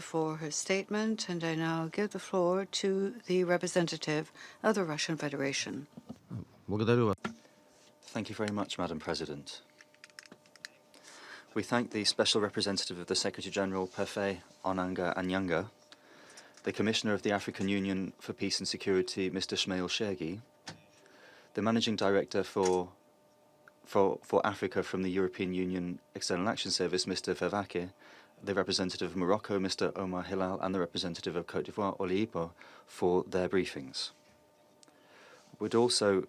for her statement, and I now give the floor to the representative of the Russian Federation. Thank you very much, Madam President. We thank the Special Representative of the Secretary-General, Perfet Onanga Anyanga, the Commissioner of the African Union for Peace and Security, Mr. Shmail Shergi, the Managing Director for Africa from the European Union External Action Service, Mr. Vervake, the representative of Morocco, Mr. Omar Hilal, and the representative of Côte d'Ivoire, Oliipo, for their briefings. We'd also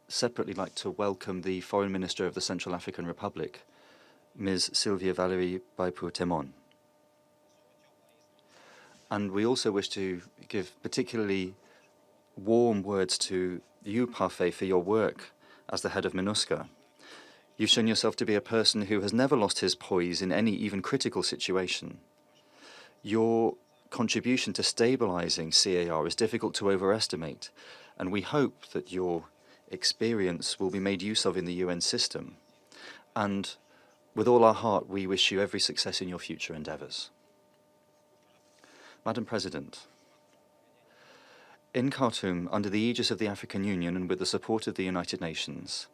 separately like to welcome the Foreign Minister of the Central African Republic, Ms. Sylvia Valerie Baipour-Temon. And we also wish to give particularly warm words to you, Parfait, for your work as the head of MINUSCA. You've shown yourself to be a person who has never lost his poise in any even critical situation. Your contribution to stabilizing CAR is difficult to overestimate, and we hope that your experience will be made use of in the UN system. And with all our heart, we wish you every success in your future endeavors. Madam President, in Khartoum, under the aegis of the African Union and with the support of the United Nations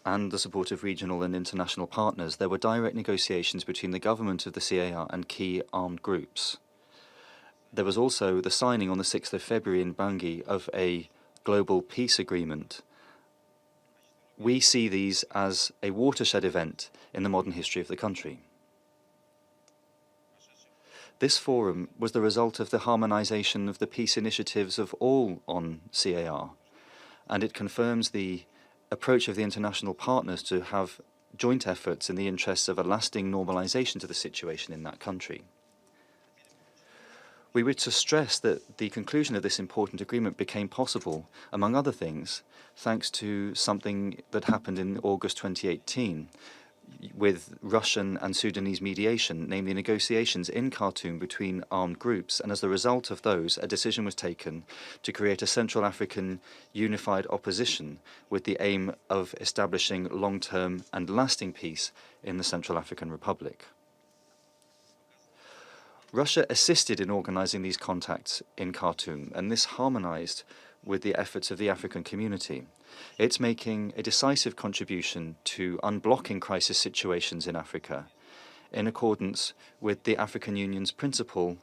and the support of regional and international partners, there were direct negotiations between the government of the CAR and key armed groups. There was also the signing on the 6th of February in Bangui of a global peace agreement. We see these as a watershed event in the modern history of the country. This forum was the result of the harmonization of the peace initiatives of all on CAR, and it confirms the approach of the international partners to have joint efforts in the interests of a lasting normalization to the situation in that country. We wish to stress that the conclusion of this important agreement became possible, among other things, thanks to something that happened in August 2018 with Russian and Sudanese mediation, namely negotiations in Khartoum between armed groups, and as a result of those, a decision was taken to create a Central African unified opposition with the aim of establishing long-term and lasting peace in the Central African Republic. Russia assisted in organizing these contacts in Khartoum, and this harmonized with the efforts of the African community. It's making a decisive contribution to unblocking crisis situations in Africa, in accordance with the African Union's principle,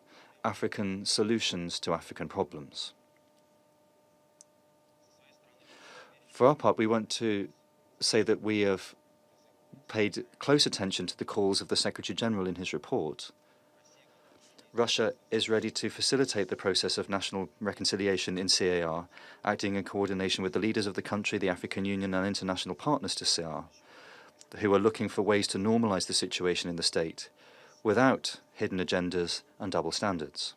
African solutions to African problems. For our part, we want to say that we have paid close attention to the calls of the Secretary-General in his report. Russia is ready to facilitate the process of national reconciliation in CAR, acting in coordination with the leaders of the country, the African Union and international partners to CAR, who are looking for ways to normalize the situation in the state without hidden agendas and double standards.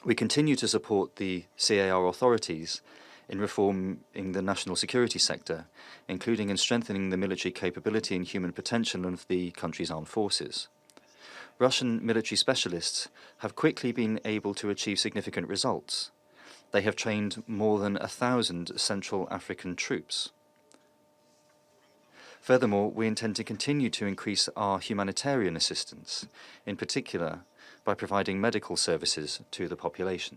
We continue to support the CAR authorities in reforming the national security sector, including in strengthening the military capability and human potential of the country's armed forces. Russian military specialists have quickly been able to achieve significant results. They have trained more than 1,000 Central African troops. Furthermore, we intend to continue to increase our humanitarian assistance, in particular by providing medical services to the population.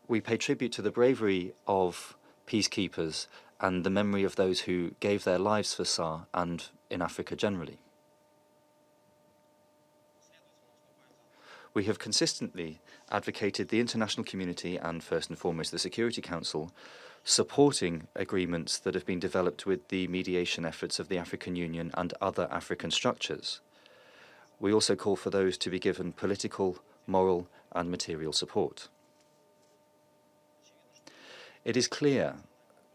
We pay tribute to the bravery of peacekeepers and the memory of those who gave their lives for SAR and in Africa generally. We have consistently advocated the international community and, first and foremost, the Security Council supporting agreements that have been developed with the mediation efforts of the African Union and other African structures. We also call for those to be given political, moral, and material support. It is clear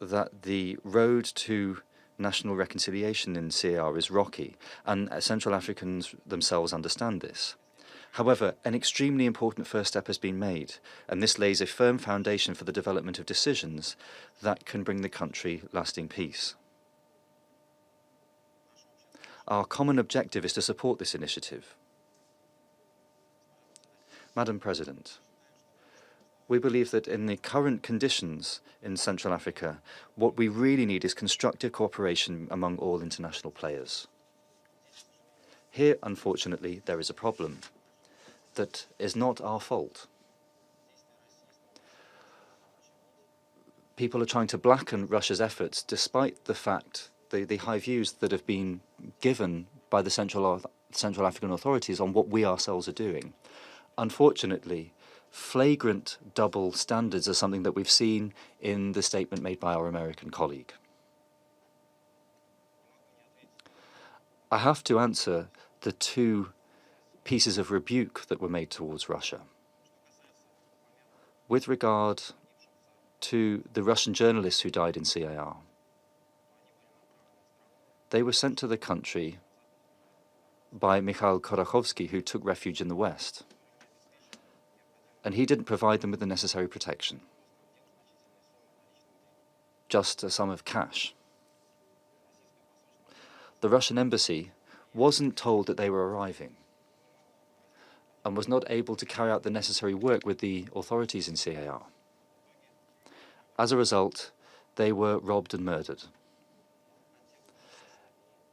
that the road to national reconciliation in CAR is rocky, and Central Africans themselves understand this. However, an extremely important first step has been made, and this lays a firm foundation for the development of decisions that can bring the country lasting peace. Our common objective is to support this initiative. Madam President, We believe that in the current conditions in Central Africa, what we really need is constructive cooperation among all international players. Here, unfortunately, there is a problem that is not our fault. People are trying to blacken Russia's efforts despite the fact, the high views that have been given by the Central African authorities on what we ourselves are doing. Unfortunately, flagrant double standards are something that we've seen in the statement made by our American colleague. I have to answer the two pieces of rebuke that were made towards Russia. With regard to the Russian journalists who died in CAR, they were sent to the country by Mikhail Khodorkovsky, who took refuge in the West, and he didn't provide them with the necessary protection, just a sum of cash. The Russian embassy wasn't told that they were arriving and was not able to carry out the necessary work with the authorities in CAR. As a result, they were robbed and murdered.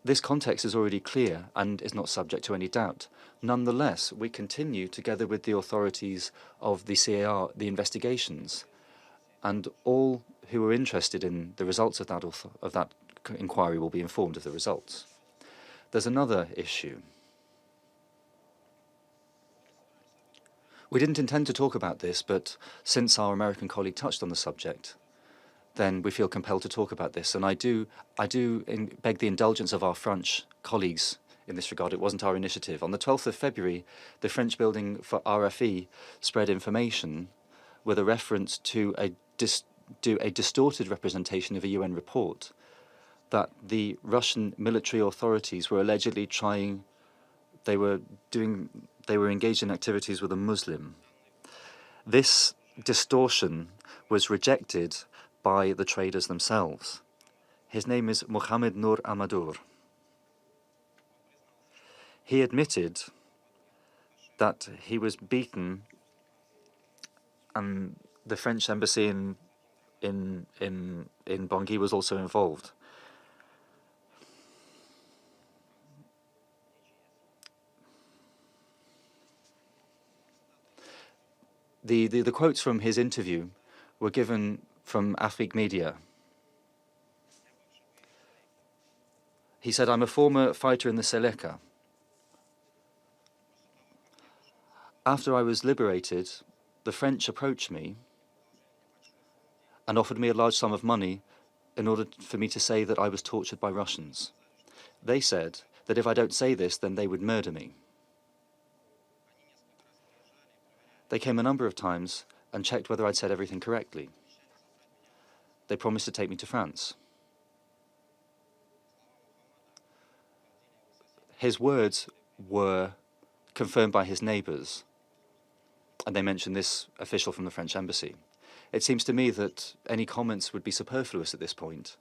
This context is already clear and is not subject to any doubt. Nonetheless, we continue, together with the authorities of the CAR, the investigations, and all who are interested in the results of that inquiry will be informed of the results. There's another issue. We didn't intend to talk about this, but since our American colleague touched on the subject, then we feel compelled to talk about this. And I do beg the indulgence of our French colleagues in this regard. It wasn't our initiative. On the 12th of February, the French building for RFE spread information with a reference to a distorted representation of a UN report that the Russian military authorities were allegedly they were engaged in activities with a Muslim. This distortion was rejected by the traders themselves. His name is Mohamed Nour Amadour. He admitted that he was beaten, and the French embassy in Bangui was also involved. The quotes from his interview were given from Afrique Media. He said, "I'm a former fighter in the Seleka. After I was liberated, the French approached me and offered me a large sum of money in order for me to say that I was tortured by Russians. They said that if I don't say this, then they would murder me. They came a number of times and checked whether I'd said everything correctly. They promised to take me to France." His words were confirmed by his neighbours, and they mentioned this official from the French embassy. It seems to me that any comments would be superfluous at this point.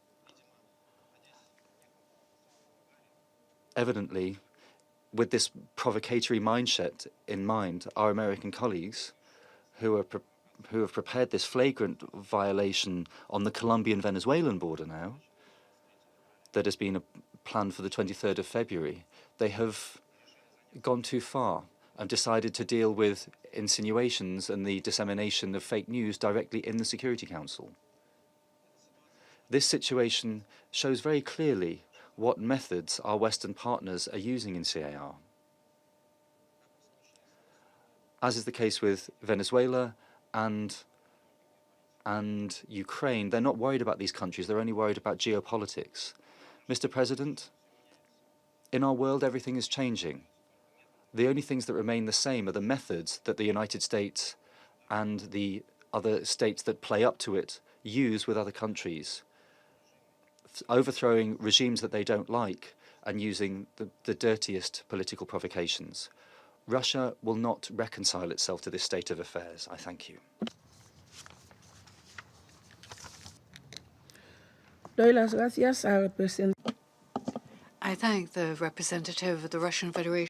Evidently, with this provocatory mindset in mind, our American colleagues who have prepared this flagrant violation on the Colombian-Venezuelan border now, that has been planned for the 23rd of February, they have gone too far and decided to deal with insinuations and the dissemination of fake news directly in the Security Council. This situation shows very clearly what methods our Western partners are using in CAR. As is the case with Venezuela and Ukraine, they're not worried about these countries, they're only worried about geopolitics. Mr. President, in our world everything is changing. The only things that remain the same are the methods that the United States and the other states that play up to it use with other countries, overthrowing regimes that they don't like and using the dirtiest political provocations. Russia will not reconcile itself to this state of affairs. I thank you. Doy las gracias al presidente. I thank the representative of the Russian Federation